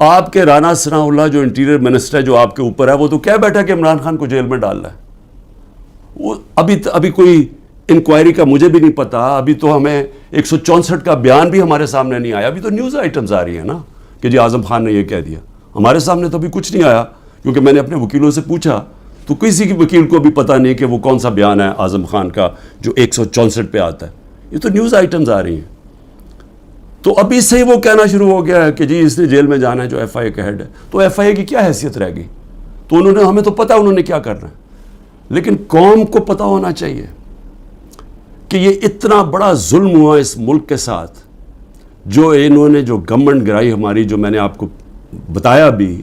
آپ کے رانا ثناء اللہ جو انٹیریئر منسٹر ہے جو آپ کے اوپر ہے وہ تو کہہ بیٹھا کہ عمران خان کو جیل میں ڈال رہا ہے. وہ ابھی کوئی انکوائری کا مجھے بھی نہیں پتا, ابھی تو ہمیں 164 کا بیان بھی ہمارے سامنے نہیں آیا. ابھی تو نیوز آئٹمز آ رہی ہیں نا کہ جی اعظم خان نے یہ کہہ دیا. ہمارے سامنے تو ابھی کچھ نہیں آیا, کیونکہ میں نے اپنے وکیلوں سے پوچھا تو کسی کی وکیل کو بھی پتا نہیں کہ وہ کون سا بیان ہے اعظم خان کا جو 164 پہ آتا ہے. یہ تو نیوز آئٹمز آ رہی ہیں. تو ابھی سے ہی وہ کہنا شروع ہو گیا ہے کہ جی اس نے جیل میں جانا ہے جو ایف آئی اے کا ہیڈ ہے. تو ایف آئی اے کی کیا حیثیت رہ گئی؟ تو انہوں نے, ہمیں تو پتا انہوں نے کیا کرنا ہے, لیکن قوم کو پتا ہونا چاہیے کہ یہ اتنا بڑا ظلم ہوا اس ملک کے ساتھ, جو انہوں نے جو گورنمنٹ گرائی ہماری, جو میں نے آپ کو بتایا بھی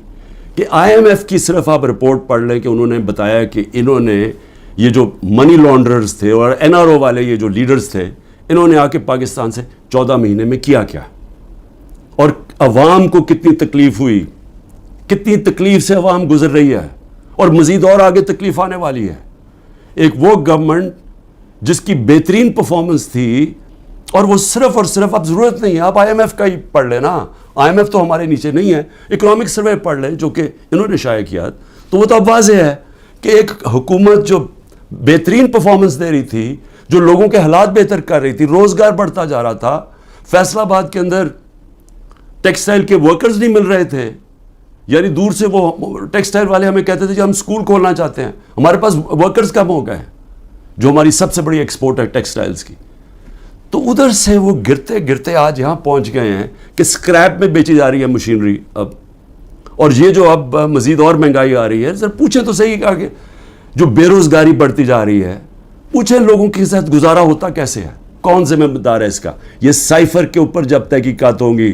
کہ آئی ایم ایف کی صرف آپ رپورٹ پڑھ لیں کہ انہوں نے بتایا کہ انہوں نے یہ جو منی لانڈررز تھے اور این آر او والے یہ جو لیڈرز تھے, انہوں نے آ کے پاکستان سے 14 مہینے میں کیا اور عوام کو کتنی تکلیف ہوئی, کتنی تکلیف سے عوام گزر رہی ہے, اور مزید اور آگے تکلیف آنے والی ہے. ایک وہ گورنمنٹ جس کی بہترین پرفارمنس تھی, اور وہ صرف اور صرف, اب ضرورت نہیں ہے آپ آئی ایم ایف کا ہی پڑھ لیں نا, آئی ایم ایف تو ہمارے نیچے نہیں ہے, اکنامک سروے پڑھ لیں جو کہ انہوں نے شائع کیا, تو وہ تو اب واضح ہے کہ ایک حکومت جو بہترین پرفارمنس دے رہی تھی, جو لوگوں کے حالات بہتر کر رہی تھی, روزگار بڑھتا جا رہا تھا. فیصل آباد کے اندر ٹیکسٹائل کے ورکرز نہیں مل رہے تھے, یعنی دور سے وہ ٹیکسٹائل والے ہمیں کہتے تھے کہ ہم سکول کھولنا چاہتے ہیں, ہمارے پاس ورکرز کم ہو گئے ہیں, جو ہماری سب سے بڑی ایکسپورٹ ہے ٹیکسٹائلز کی. تو ادھر سے وہ گرتے گرتے آج یہاں پہنچ گئے ہیں کہ سکریپ میں بیچی جا رہی ہے مشینری اب, اور یہ جو اب مزید اور مہنگائی آ رہی ہے. ذرا پوچھیں تو صحیح کہ جو بے روزگاری بڑھتی جا رہی ہے, پوچھیں لوگوں کے ساتھ گزارا ہوتا کیسے ہے, کون ذمہ دار ہے اس کا. یہ سائفر کے اوپر جب تحقیقات ہوں گی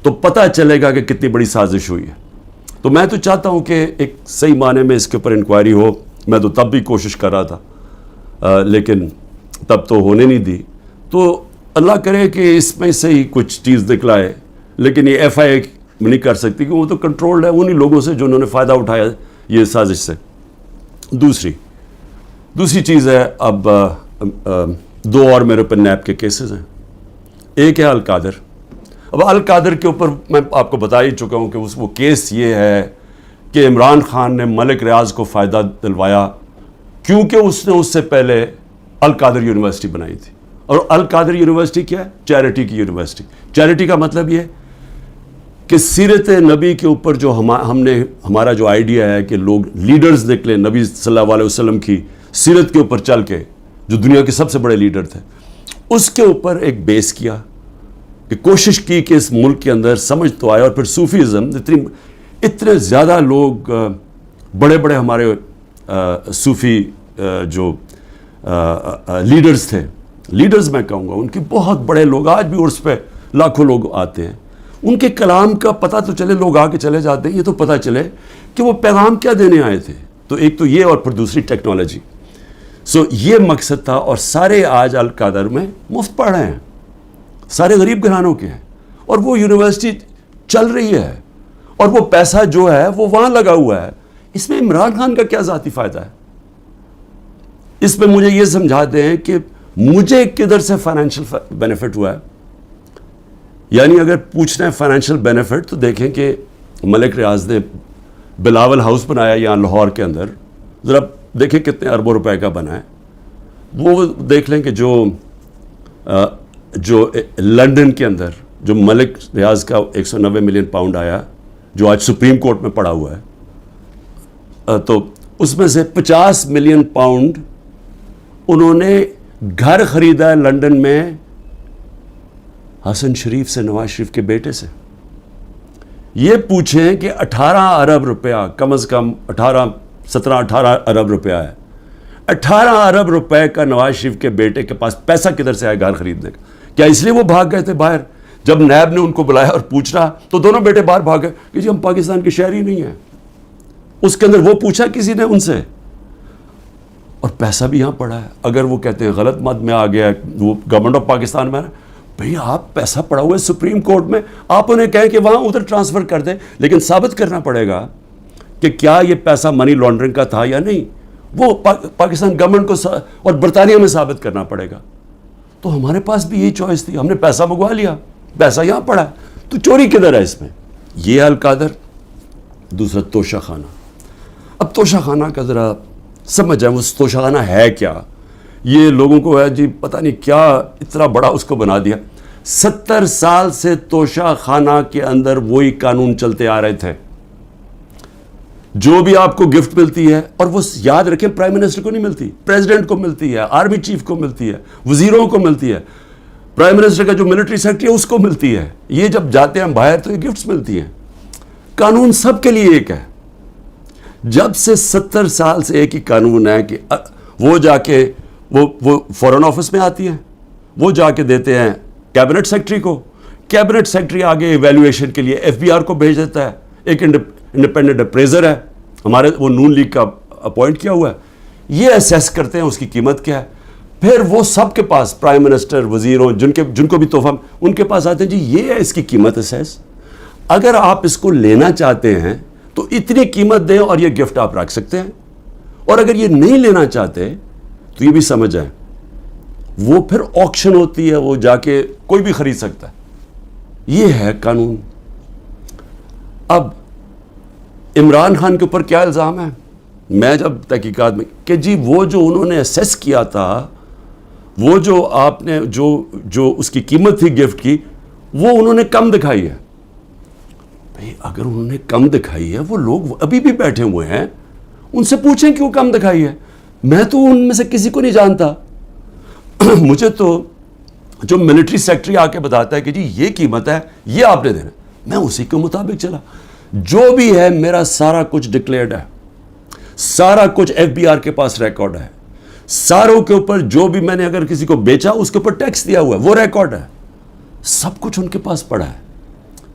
تو پتہ چلے گا کہ کتنی بڑی سازش ہوئی ہے. تو میں تو چاہتا ہوں کہ ایک صحیح معنی میں اس کے اوپر انکوائری ہو. میں تو تب بھی کوشش کر رہا تھا, لیکن تب تو ہونے نہیں دی. تو اللہ کرے کہ اس میں سے ہی کچھ چیز نکلائے, لیکن یہ ایف آئی اے نہیں کر سکتی کہ وہ تو کنٹرولڈ ہے انہی لوگوں سے جو انہوں نے فائدہ اٹھایا یہ سازش سے. دوسری چیز ہے, اب 2 اور میرے اوپر نیب کے کیسز ہیں. ایک ہے القادر. اب القادر کے اوپر میں آپ کو بتا ہی چکا ہوں کہ وہ کیس یہ ہے کہ عمران خان نے ملک ریاض کو فائدہ دلوایا کیونکہ اس نے اس سے پہلے القادر یونیورسٹی بنائی تھی. اور القادر یونیورسٹی کیا ہے؟ چیریٹی کی یونیورسٹی. چیریٹی کا مطلب یہ کہ سیرت نبی کے اوپر جو ہمارا جو آئیڈیا ہے کہ لوگ لیڈرز نکلیں نبی صلی اللہ علیہ وسلم کی سیرت کے اوپر چل کے, جو دنیا کے سب سے بڑے لیڈر تھے, اس کے اوپر ایک بیس کیا کہ کوشش کی کہ اس ملک کے اندر سمجھ تو آئے. اور پھر صوفیزم, اتنے زیادہ لوگ بڑے بڑے ہمارے صوفی جو لیڈرز تھے, لیڈرز میں کہوں گا, ان کے بہت بڑے لوگ آج بھی عرس پہ لاکھوں لوگ آتے ہیں, ان کے کلام کا پتہ تو چلے, لوگ آ کے چلے جاتے ہیں, یہ تو پتہ چلے کہ وہ پیغام کیا دینے آئے تھے. تو ایک تو یہ, اور پھر دوسری ٹیکنالوجی. یہ مقصد تھا, اور سارے آج القادر میں مفت پڑھ رہے ہیں, سارے غریب گھرانوں کے ہیں, اور وہ یونیورسٹی چل رہی ہے, اور وہ پیسہ جو ہے وہ وہاں لگا ہوا ہے. اس میں عمران خان کا کیا ذاتی فائدہ ہے؟ اس میں مجھے یہ سمجھا دیں کہ مجھے کدھر سے فائنینشیل بینیفٹ ہوا ہے. یعنی اگر پوچھنا ہے فائنینشیل بینیفٹ تو دیکھیں کہ ملک ریاض نے بلاول ہاؤس بنایا یہاں لاہور کے اندر, ذرا دیکھیں کتنے اربوں روپے کا بنا ہے. وہ دیکھ لیں کہ جو لنڈن کے اندر جو ملک ریاض کا 190 ملین پاؤنڈ آیا, جو آج سپریم کورٹ میں پڑا ہوا ہے, تو اس میں سے 50 ملین پاؤنڈ انہوں نے گھر خریدا ہے لنڈن میں حسن شریف سے, نواز شریف کے بیٹے سے. یہ پوچھیں کہ 18 ارب روپیہ, کم از کم 17-18 ارب روپیہ ہے. 18 ارب روپے کا نواز شریف کے بیٹے کے پاس پیسہ کدھر سے آیا گھر خریدنے کا؟ کیا اس لیے وہ بھاگ گئے تھے باہر؟ جب نیب نے ان کو بلایا اور پوچھنا تو دونوں بیٹے باہر بھاگ گئے کہ جی ہم پاکستان کے شہری نہیں ہیں. اس کے اندر وہ پوچھا کسی نے ان سے, اور پیسہ بھی یہاں پڑا ہے. اگر وہ کہتے ہیں غلط مت میں آ گیا وہ گورنمنٹ آف پاکستان میں, بھئی آپ پیسہ پڑا ہوا ہے سپریم کورٹ میں, آپ انہیں کہیں کہ وہاں ادھر ٹرانسفر کر دیں, لیکن ثابت کرنا پڑے گا کہ کیا یہ پیسہ منی لانڈرنگ کا تھا یا نہیں. وہ پاکستان گورنمنٹ کو اور برطانیہ میں ثابت کرنا پڑے گا. تو ہمارے پاس بھی یہی چوائس تھی, ہم نے پیسہ منگوا لیا, پیسہ یہاں پڑا ہے, تو چوری کدھر ہے اس میں؟ یہ القادر, دوسرا توشہ خانہ. اب توشہ خانہ کا ذرا سمجھ جائیں وہ توشہ خانہ ہے کیا. یہ لوگوں کو ہے جی پتہ نہیں کیا اتنا بڑا اس کو بنا دیا. 70 سال سے توشہ خانہ کے اندر وہی قانون چلتے آ رہے تھے. جو بھی آپ کو گفٹ ملتی ہے, اور وہ یاد رکھیں پرائم منسٹر کو نہیں ملتی, پریزیڈنٹ کو ملتی ہے, آرمی چیف کو ملتی ہے, وزیروں کو ملتی ہے, پرائم منسٹر کا جو ملٹری سیکرٹری ہے اس کو ملتی ہے. یہ جب جاتے ہیں باہر تو یہ گفٹس ملتی ہیں. قانون سب کے لیے ایک ہے. جب سے 70 سال سے ایک ہی قانون ہے کہ وہ جا کے وہ فورن آفس میں آتی ہیں, وہ جا کے دیتے ہیں کیبنٹ سیکرٹری کو, کیبنٹ سیکرٹری آگے ایویلویشن کے لیے ایف بی آر کو بھیج دیتا ہے. ایک انڈیپینڈنٹ اپریزر ہے ہمارے, وہ نون لیگ کا اپوائنٹ کیا ہوا ہے, یہ اسیس کرتے ہیں اس کی قیمت کیا ہے. پھر وہ سب کے پاس پرائم منسٹر, وزیروں, جن کو بھی تحفہ ان کے پاس آتے ہیں, جی یہ ہے اس کی قیمت اسیس, اگر آپ اس کو لینا چاہتے ہیں تو اتنی قیمت دیں اور یہ گفٹ آپ رکھ سکتے ہیں, اور اگر یہ نہیں لینا چاہتے تو یہ بھی سمجھ جائیں وہ پھر آکشن ہوتی ہے, وہ جا کے کوئی بھی خرید سکتا ہے. یہ ہے قانون. اب عمران خان کے اوپر کیا الزام ہے, میں جب تحقیقات میں کہ جی وہ جو انہوں نے اسیس کیا تھا, وہ جو آپ نے جو اس کی قیمت تھی گفٹ کی, وہ انہوں نے کم دکھائی ہے. بھئی اگر انہوں نے کم دکھائی ہے, وہ لوگ ابھی بھی بیٹھے ہوئے ہیں, ان سے پوچھیں کیوں کم دکھائی ہے. میں تو ان میں سے کسی کو نہیں جانتا. مجھے تو جو ملٹری سیکرٹری آ کے بتاتا ہے کہ جی یہ قیمت ہے, یہ آپ نے دینا, میں اسی کے مطابق چلا. جو بھی ہے میرا سارا کچھ ڈکلیئرڈ ہے, سارا کچھ ایف بی آر کے پاس ریکارڈ ہے, ساروں کے اوپر جو بھی میں نے اگر کسی کو بیچا اس کے اوپر ٹیکس دیا ہوا ہے وہ ریکارڈ ہے, سب کچھ ان کے پاس پڑا ہے.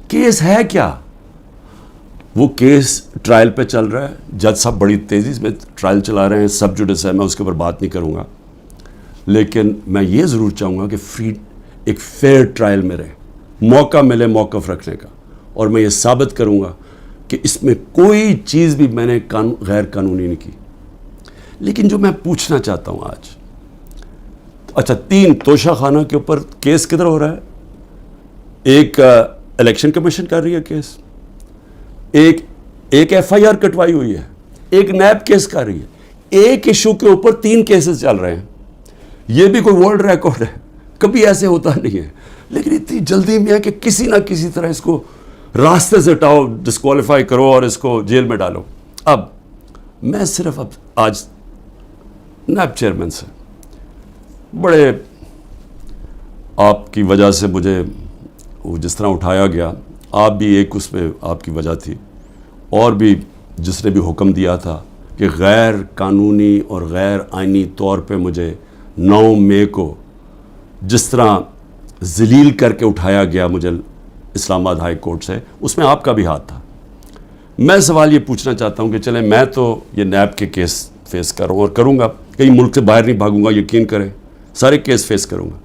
کیس ہے کیا؟ وہ کیس ٹرائل پہ چل رہا ہے, جج صاحب بڑی تیزی میں ٹرائل چلا رہے ہیں, سب جوڈس ہے, میں اس کے اوپر بات نہیں کروں گا, لیکن میں یہ ضرور چاہوں گا کہ ایک فیئر ٹرائل میں رہے, موقع ملے موقف رکھنے کا, اور میں یہ ثابت کروں گا کہ اس میں کوئی چیز بھی میں نے غیر قانونی نہیں کی. لیکن جو میں پوچھنا چاہتا ہوں آج, اچھا 3 توشہ خانہ کے اوپر کیس کدھر ہو رہا ہے؟ ایک الیکشن کمیشن کر رہی ہے کیس, ایک ایف آئی آر کٹوائی ہوئی ہے, ایک نیب کیس کر رہی ہے, ایک ایشو کے اوپر 3 کیسز چل رہے ہیں. یہ بھی کوئی ورلڈ ریکارڈ ہے, کبھی ایسے ہوتا نہیں ہے. لیکن اتنی جلدی میں ہے کہ کسی نہ کسی طرح اس کو راستے سے ہٹاؤ, ڈسکوالیفائی کرو اور اس کو جیل میں ڈالو. اب میں صرف آج نیب چیئرمین سے بڑے آپ کی وجہ سے مجھے وہ جس طرح اٹھایا گیا, آپ بھی ایک اس میں آپ کی وجہ تھی, اور بھی جس نے بھی حکم دیا تھا کہ غیر قانونی اور غیر آئینی طور پہ مجھے 9 مئی کو جس طرح ذلیل کر کے اٹھایا گیا مجھے اسلام آباد ہائی کورٹ سے, اس میں آپ کا بھی ہاتھ تھا. میں سوال یہ پوچھنا چاہتا ہوں کہ چلیں میں تو یہ نیب کے کیس فیس کر رہا ہوں اور کروں گا, کہیں ملک سے باہر نہیں بھاگوں گا, یقین کریں سارے کیس فیس کروں گا.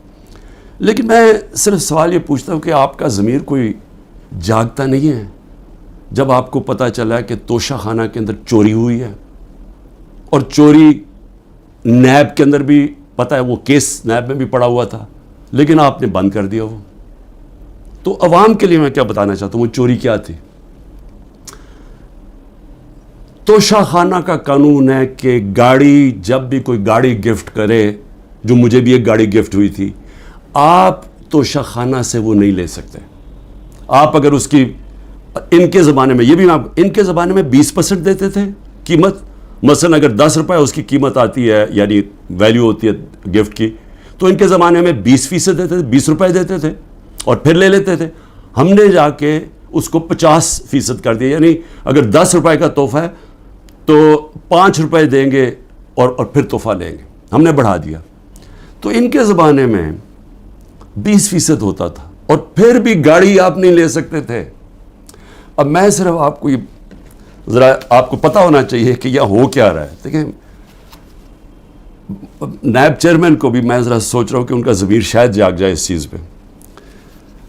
لیکن میں صرف سوال یہ پوچھتا ہوں کہ آپ کا ضمیر کوئی جاگتا نہیں ہے جب آپ کو پتہ چلا کہ توشہ خانہ کے اندر چوری ہوئی ہے, اور چوری نیب کے اندر بھی پتہ ہے, وہ کیس نیب میں بھی پڑا ہوا تھا, لیکن آپ نے بند کر دیا وہ. تو عوام کے لیے میں کیا بتانا چاہتا ہوں, وہ چوری کیا تھی. توشہ خانہ کا قانون ہے کہ گاڑی, جب بھی کوئی گاڑی گفٹ کرے, جو مجھے بھی ایک گاڑی گفٹ ہوئی تھی, آپ توشہ خانہ سے وہ نہیں لے سکتے. آپ اگر اس کی, ان کے زمانے میں, یہ بھی ان کے زمانے میں 20% دیتے تھے قیمت. مثلا اگر 10 روپے اس کی قیمت آتی ہے, یعنی ویلیو ہوتی ہے گفٹ کی, تو ان کے زمانے میں 20% دیتے تھے, 20 روپے دیتے تھے اور پھر لے لیتے تھے. ہم نے جا کے اس کو 50% کر دیا, یعنی اگر 10 روپے کا تحفہ ہے تو 5 روپے دیں گے اور پھر تحفہ لیں گے, ہم نے بڑھا دیا. تو ان کے زمانے میں 20% ہوتا تھا, اور پھر بھی گاڑی آپ نہیں لے سکتے تھے. اب میں صرف آپ کو یہ ذرا آپ کو پتہ ہونا چاہیے کہ یہ ہو کیا رہا ہے. دیکھیں نیب چیئرمین کو بھی میں ذرا سوچ رہا ہوں کہ ان کا ضمیر شاید جاگ جائے اس چیز پہ.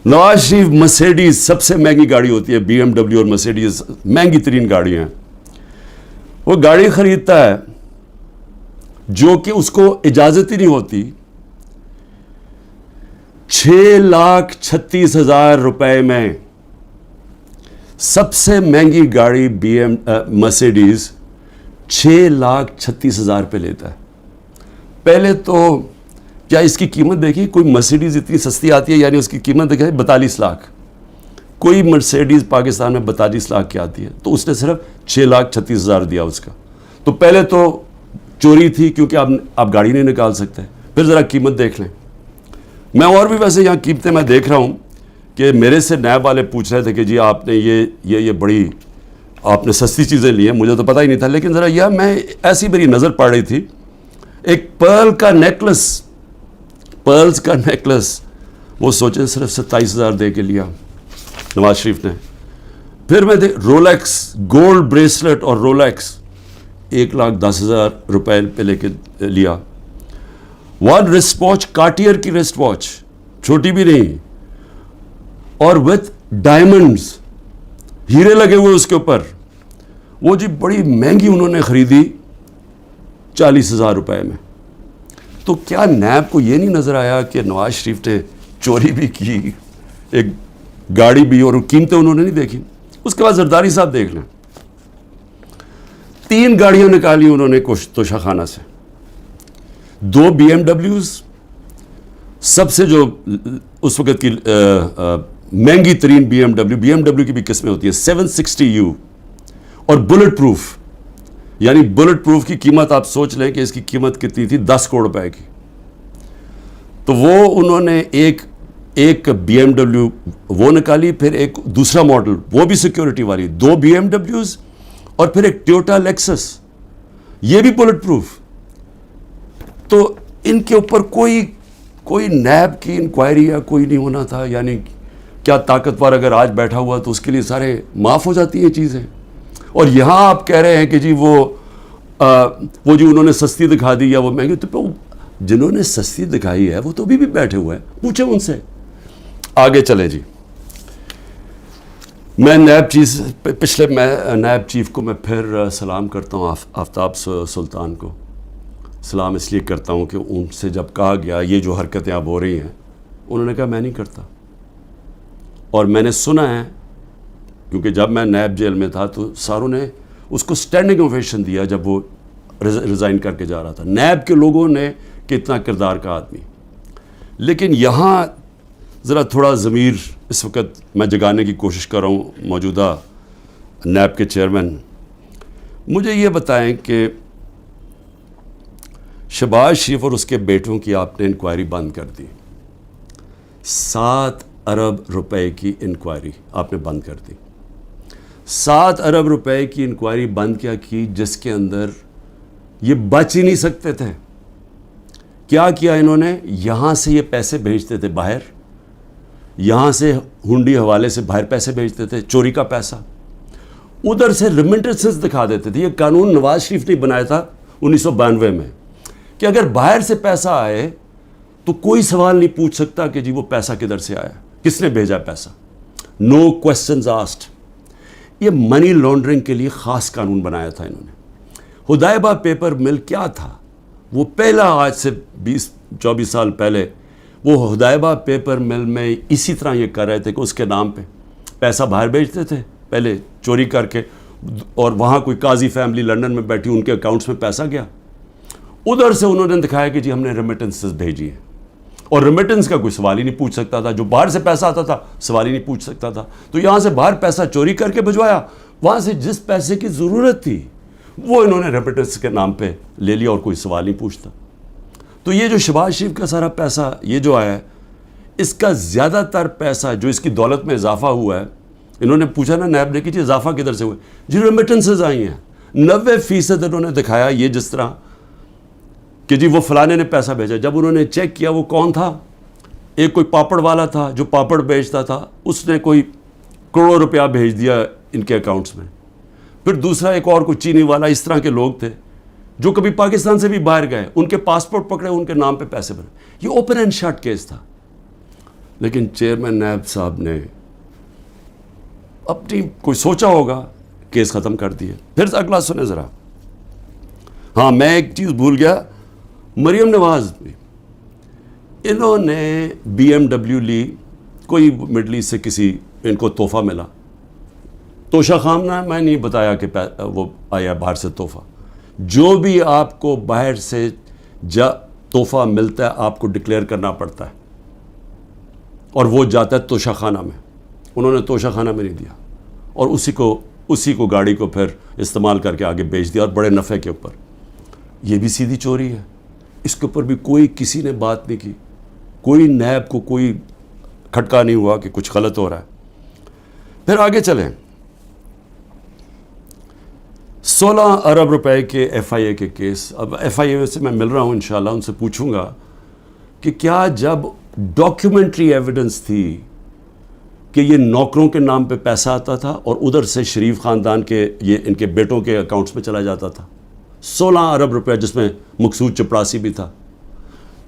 نواز شریف مرسیڈیز سب سے مہنگی گاڑی ہوتی ہے, بی ایم ڈبلیو اور مرسیڈیز مہنگی ترین گاڑیاں ہیں. وہ گاڑی خریدتا ہے جو کہ اس کو اجازت ہی نہیں ہوتی, 6,36,000 روپے میں سب سے مہنگی گاڑی مرسیڈیز 6,36,000 پہ لیتا ہے. پہلے تو کیا اس کی قیمت دیکھی, کوئی مرسیڈیز اتنی سستی آتی ہے, یعنی اس کی قیمت دیکھیں 42 لاکھ. کوئی مرسیڈیز پاکستان میں 42 لاکھ کی آتی ہے, تو اس نے صرف 6,36,000 دیا اس کا. تو پہلے تو چوری تھی کیونکہ آپ گاڑی نہیں نکال سکتے. پھر ذرا قیمت دیکھ لیں. میں اور بھی ویسے یہاں قیمتیں میں دیکھ رہا ہوں کہ میرے سے نیب والے پوچھ رہے تھے کہ جی آپ نے یہ بڑی آپ نے سستی چیزیں لی ہیں, مجھے تو پتہ ہی نہیں تھا. لیکن ذرا یہ میں ایسی میری نظر پڑ رہی تھی, ایک پرل کا نیکلس وہ سوچیں صرف 27,000 دے کے لیا نواز شریف نے. پھر میں رولیکس گولڈ بریسلٹ اور رولیکس 1,10,000 روپے پہ لے کے لیا. ون رسٹ واچ, کارٹیئر کی رسٹ واچ, چھوٹی بھی نہیں, اور وتھ ڈائمنڈز, ہیرے لگے ہوئے اس کے اوپر. وہ جی بڑی مہنگی انہوں نے خریدی 40,000 روپے میں. تو کیا نیب کو یہ نہیں نظر آیا کہ نواز شریف نے چوری بھی کی, ایک گاڑی بھی, اور قیمتیں انہوں نے نہیں دیکھی. اس کے بعد زرداری صاحب دیکھ لیں, 3 گاڑیاں نکالی انہوں نے توشہ خانہ سے, 2 BMW, سب سے جو اس وقت کی مہنگی ترین BMW کی بھی قسمیں ہوتی ہے 760U, اور بلٹ پروف. یعنی بلٹ پروف کی قیمت آپ سوچ لیں کہ اس کی قیمت کتنی تھی, 10 کروڑ روپے کی. تو وہ انہوں نے ایک BMW وہ نکالی, پھر ایک دوسرا ماڈل وہ بھی سیکیورٹی والی, 2 BMWs, اور پھر ایک ٹویوٹا لیکسس, یہ بھی بلٹ پروف. تو ان کے اوپر کوئی نیب کی انکوائری یا کوئی نہیں ہونا تھا. یعنی کیا طاقتور اگر آج بیٹھا ہوا تو اس کے لیے سارے معاف ہو جاتی ہیں چیزیں. اور یہاں آپ کہہ رہے ہیں کہ جی وہ جو انہوں نے سستی دکھا دی یا وہ مہنگی, تو جنہوں نے سستی دکھائی ہے وہ تو ابھی بھی بیٹھے ہوئے ہیں, پوچھیں ان سے. آگے چلیں جی. میں نیب چیف کو میں پھر سلام کرتا ہوں, آفتاب سلطان کو سلام اس لیے کرتا ہوں کہ ان سے جب کہا گیا یہ جو حرکتیں اب ہو رہی ہیں, انہوں نے کہا میں نہیں کرتا. اور میں نے سنا ہے, کیونکہ جب میں نیب جیل میں تھا تو ساروں نے اس کو اسٹینڈنگ اوویشن دیا جب وہ ریزائن کر کے جا رہا تھا. نیب کے لوگوں نے کہ اتنا کردار کا آدمی. لیکن یہاں ذرا تھوڑا ضمیر اس وقت میں جگانے کی کوشش کر رہا ہوں. موجودہ نیب کے چیئرمین, مجھے یہ بتائیں کہ شہباز شریف اور اس کے بیٹوں کی آپ نے انکوائری بند کر دی, 7 ارب روپے کی انکوائری آپ نے بند کر دی. 7 ارب روپے کی انکوائری بند کیا کی, جس کے اندر یہ بچ ہی نہیں سکتے تھے. کیا کیا انہوں نے, یہاں سے یہ پیسے بھیجتے تھے باہر, یہاں سے ہنڈی حوالے سے باہر پیسے بھیجتے تھے, چوری کا پیسہ. ادھر سے ریمیٹنسز دکھا دیتے تھے. یہ قانون نواز شریف نے بنایا تھا 1992 میں کہ اگر باہر سے پیسہ آئے تو کوئی سوال نہیں پوچھ سکتا کہ جی وہ پیسہ کدھر سے آیا, کس نے بھیجا پیسہ. نو کوسچنز آسکڈ. یہ منی لانڈرنگ کے لیے خاص قانون بنایا تھا انہوں نے. ہدایبہ پیپر مل کیا تھا, وہ پہلا, آج سے 20-24 سال پہلے وہ ہدایبہ پیپر مل میں اسی طرح یہ کر رہے تھے کہ اس کے نام پہ پیسہ باہر بھیجتے تھے پہلے چوری کر کے, اور وہاں کوئی قاضی فیملی لنڈن میں بیٹھی, ان کے اکاؤنٹس میں پیسہ گیا. ادھر سے انہوں نے دکھایا کہ جی ہم نے ریمیٹنسز بھیجی ہیں, اور ریمیٹنس کا کوئی سوال ہی نہیں پوچھ سکتا تھا. جو باہر سے پیسہ آتا تھا سوال ہی نہیں پوچھ سکتا تھا. تو یہاں سے باہر پیسہ چوری کر کے بھجوایا, وہاں سے جس پیسے کی ضرورت تھی وہ انہوں نے ریمیٹنس کے نام پہ لے لیا, اور کوئی سوال نہیں پوچھتا. تو یہ جو شہباز شریف کا سارا پیسہ یہ جو آیا ہے, اس کا زیادہ تر پیسہ جو اس کی دولت میں اضافہ ہوا ہے, انہوں نے پوچھا نا نیب نے کہ جی اضافہ کدھر سے ہوا, جی ریمیٹنسز آئی ہیں. 90% انہوں نے دکھایا یہ جس طرح کہ جی وہ فلانے نے پیسہ بھیجا. جب انہوں نے چیک کیا وہ کون تھا, ایک کوئی پاپڑ والا تھا جو پاپڑ بیچتا تھا, اس نے کوئی کروڑوں روپیہ بھیج دیا ان کے اکاؤنٹس میں. پھر دوسرا ایک اور کوئی چینی والا, اس طرح کے لوگ تھے جو کبھی پاکستان سے بھی باہر گئے, ان کے پاسپورٹ پکڑے, ان کے نام پہ پیسے بنے. یہ اوپن اینڈ شٹ کیس تھا. لیکن چیئرمین نیب صاحب نے اپنی کوئی سوچا ہوگا, کیس ختم کر دیے. پھر اگلا سنیں ذرا. ہاں میں ایک چیز بھول گیا, مریم نواز بھی, انہوں نے BMW لی, کوئی مڈل ایسٹ سے کسی ان کو تحفہ ملا, توشہ خانہ میں نہیں بتایا کہ وہ آیا باہر سے تحفہ. جو بھی آپ کو باہر سے تحفہ ملتا ہے آپ کو ڈکلیئر کرنا پڑتا ہے اور وہ جاتا ہے توشہ خانہ میں. انہوں نے توشہ خانہ میں نہیں دیا اور اسی کو گاڑی کو پھر استعمال کر کے آگے بیچ دیا اور بڑے نفع کے اوپر. یہ بھی سیدھی چوری ہے. اس کے اوپر بھی کسی نے بات نہیں کی, کوئی نیب کو کوئی کھٹکا نہیں ہوا کہ کچھ غلط ہو رہا ہے. پھر آگے چلیں. 16 ارب روپے کے ایف آئی اے کے کیس. اب ایف آئی اے سے میں مل رہا ہوں انشاءاللہ, ان سے پوچھوں گا کہ کیا جب ڈاکیومنٹری ایویڈنس تھی کہ یہ نوکروں کے نام پہ پیسہ آتا تھا اور ادھر سے شریف خاندان کے ان کے بیٹوں کے اکاؤنٹس میں چلا جاتا تھا 16 ارب روپے, جس میں مقصود چپراسی بھی تھا,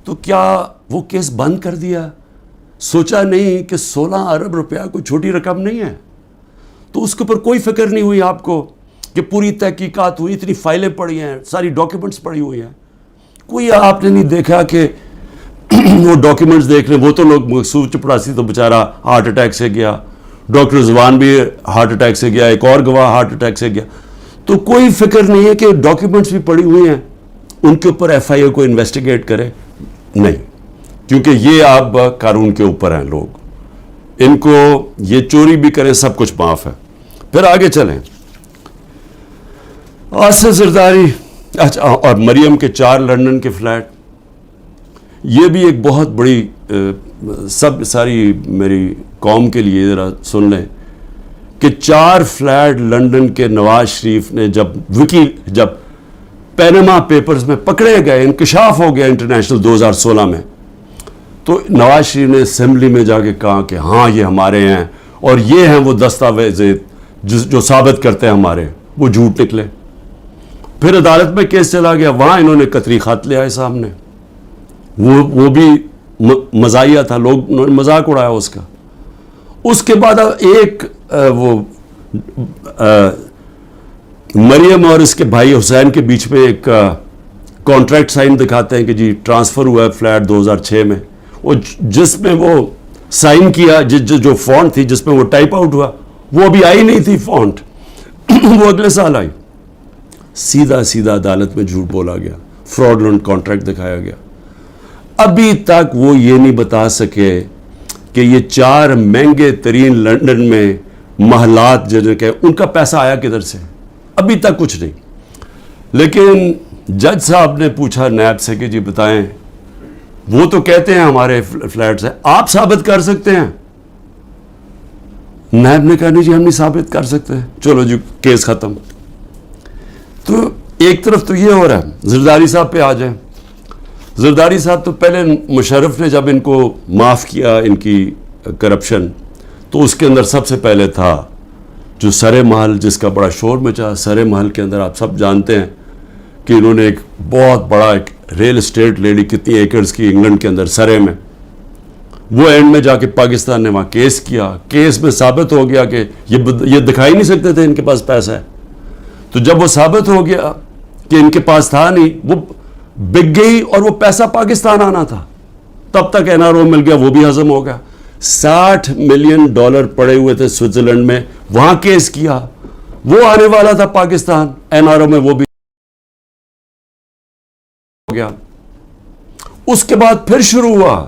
تو کیا وہ کیس بند کر دیا؟ سوچا نہیں کہ 16 ارب روپیہ کوئی چھوٹی رقم نہیں ہے. تو اس کے اوپر کوئی فکر نہیں ہوئی آپ کو کہ پوری تحقیقات ہوئی, اتنی فائلیں پڑی ہیں, ساری ڈاکیومنٹس پڑی ہوئی ہیں, کوئی آپ نے نہیں دیکھا کہ وہ ڈاکیومنٹس دیکھ لیں. وہ تو لوگ مقصود چپراسی تو بیچارہ ہارٹ اٹیک سے گیا, ڈاکٹر زبان بھی ہارٹ اٹیک سے گیا, ایک اور گواہ ہارٹ اٹیک سے گیا. تو کوئی فکر نہیں ہے کہ ڈاکیومنٹس بھی پڑی ہوئی ہیں, ان کے اوپر ایف آئی اے کو انویسٹیگیٹ کرے. نہیں, کیونکہ یہ آپ قانون کے اوپر ہیں لوگ, ان کو یہ چوری بھی کریں سب کچھ معاف ہے. پھر آگے چلیں. آصف زرداری, اچھا, اور مریم کے 4 لندن کے فلیٹ. یہ بھی ایک بہت بڑی ساری میری قوم کے لیے ذرا سن لیں کہ 4 فلیٹ لندن کے نواز شریف نے جب پینما پیپرز میں پکڑے گئے, انکشاف ہو گیا انٹرنیشنل 2016 میں, تو نواز شریف نے اسمبلی میں جا کے کہا کہ ہاں یہ ہمارے ہیں اور یہ ہیں وہ دستاویز جو ثابت کرتے ہیں ہمارے, وہ جھوٹ نکلے. پھر عدالت میں کیس چلا گیا, وہاں انہوں نے قطری خط لے آئے سامنے, وہ بھی مزاحیہ تھا, انہوں نے مذاق اڑایا اس کا. اس کے بعد ایک وہ مریم اور اس کے بھائی حسین کے بیچ میں ایک کانٹریکٹ سائن دکھاتے ہیں کہ جی ٹرانسفر ہوا ہے فلیٹ 2006 میں, وہ جس میں وہ سائن کیا, جو فونٹ تھی جس میں وہ ٹائپ آؤٹ ہوا, وہ ابھی آئی نہیں تھی فونٹ, وہ اگلے سال آئی. سیدھا عدالت میں جھوٹ بولا گیا, فراڈلنٹ کانٹریکٹ دکھایا گیا. ابھی تک وہ یہ نہیں بتا سکے کہ یہ 4 مہنگے ترین لندن میں محلات جو کہ ان کا پیسہ آیا کدھر سے, ابھی تک کچھ نہیں. لیکن جج صاحب نے پوچھا نیب سے کہ جی بتائیں, وہ تو کہتے ہیں ہمارے فلیٹس ہیں, آپ ثابت کر سکتے ہیں؟ نیب نے کہا نہیں جی ہم نہیں ثابت کر سکتے. چلو جی کیس ختم. تو ایک طرف تو یہ ہو رہا ہے. زرداری صاحب پہ آ جائیں. زرداری صاحب تو پہلے مشرف نے جب ان کو معاف کیا ان کی کرپشن, تو اس کے اندر سب سے پہلے تھا جو سرے محل, جس کا بڑا شور مچا. سرے محل کے اندر آپ سب جانتے ہیں کہ انہوں نے ایک بہت بڑا ایک ریل اسٹیٹ لے لی, کتنی ایکڑز کی, انگلینڈ کے اندر سرے میں. وہ اینڈ میں جا کے پاکستان نے وہاں کیس کیا. کیس میں ثابت ہو گیا کہ یہ دکھائی نہیں سکتے تھے ان کے پاس پیسہ ہے. تو جب وہ ثابت ہو گیا کہ ان کے پاس تھا نہیں, وہ بک گئی اور وہ پیسہ پاکستان آنا تھا. تب تک این آر او مل گیا, وہ بھی ہضم ہو گیا. $60 ملین پڑے ہوئے تھے سوئٹزرلینڈ میں, وہاں کیس کیا, وہ آنے والا تھا پاکستان, این آر او میں وہ بھی ہو گیا. اس کے بعد پھر شروع ہوا,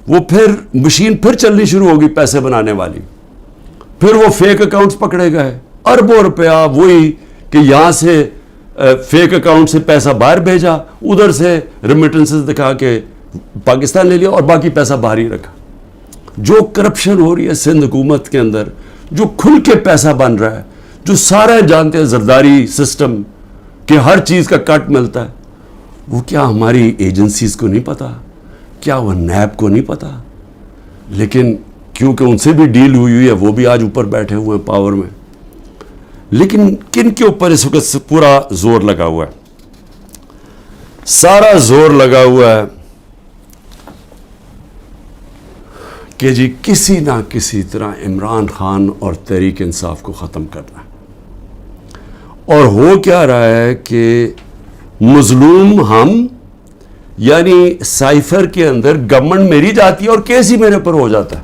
وہ پھر مشین پھر چلنی شروع ہوگی پیسے بنانے والی. پھر وہ فیک اکاؤنٹس پکڑے گئے, اربوں روپیہ, وہی کہ یہاں سے فیک اکاؤنٹ سے پیسہ باہر بھیجا, ادھر سے ریمیٹنسز دکھا کے پاکستان لے لیا اور باقی پیسہ باہر ہی رکھا. جو کرپشن ہو رہی ہے سندھ حکومت کے اندر, جو کھل کے پیسہ بن رہا ہے, جو سارے جانتے ہیں زرداری سسٹم کہ ہر چیز کا کٹ ملتا ہے, وہ کیا ہماری ایجنسیز کو نہیں پتا؟ کیا وہ نیب کو نہیں پتا؟ لیکن کیونکہ ان سے بھی ڈیل ہوئی ہے, وہ بھی آج اوپر بیٹھے ہوئے ہیں پاور میں. لیکن کن کے اوپر اس وقت پورا زور لگا ہوا ہے؟ سارا زور لگا ہوا ہے کہ جی کسی نہ کسی طرح عمران خان اور تحریک انصاف کو ختم کرنا ہے. اور ہو کیا رہا ہے کہ مظلوم ہم, یعنی سائفر کے اندر گورنمنٹ میری جاتی ہے اور کیس ہی میرے پر ہو جاتا ہے.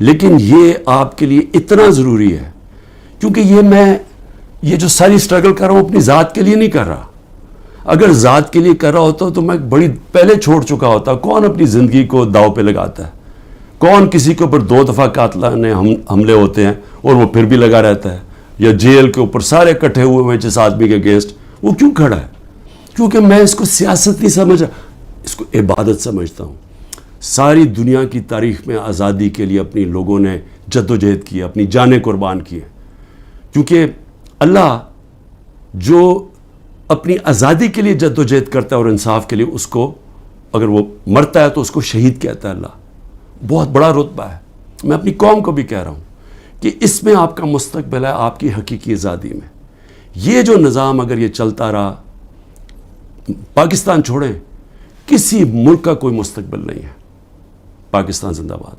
لیکن یہ آپ کے لیے اتنا ضروری ہے کیونکہ یہ جو ساری سٹرگل کر رہا ہوں اپنی ذات کے لیے نہیں کر رہا. اگر ذات کے لیے کر رہا ہوتا تو میں بڑی پہلے چھوڑ چکا ہوتا. کون اپنی زندگی کو داؤ پہ لگاتا ہے؟ کون کسی کے اوپر 2 دفعہ قاتلانہ حملے ہوتے ہیں اور وہ پھر بھی لگا رہتا ہے؟ یا جیل کے اوپر سارے اکٹھے ہوئے ہیں جس آدمی کے اگینسٹ، وہ کیوں کھڑا ہے؟ کیونکہ میں اس کو سیاست نہیں سمجھ رہا، اس کو عبادت سمجھتا ہوں. ساری دنیا کی تاریخ میں آزادی کے لیے اپنی لوگوں نے جدوجہد کی، اپنی جانیں قربان کی ہیں. کیونکہ اللہ جو اپنی آزادی کے لیے جدوجہد کرتا ہے اور انصاف کے لیے، اس کو اگر وہ مرتا ہے تو اس کو شہید کہتا ہے. اللہ بہت بڑا رتبہ ہے. میں اپنی قوم کو بھی کہہ رہا ہوں کہ اس میں آپ کا مستقبل ہے، آپ کی حقیقی آزادی میں. یہ جو نظام اگر یہ چلتا رہا، پاکستان چھوڑیں، کسی ملک کا کوئی مستقبل نہیں ہے. پاکستان زندہ باد.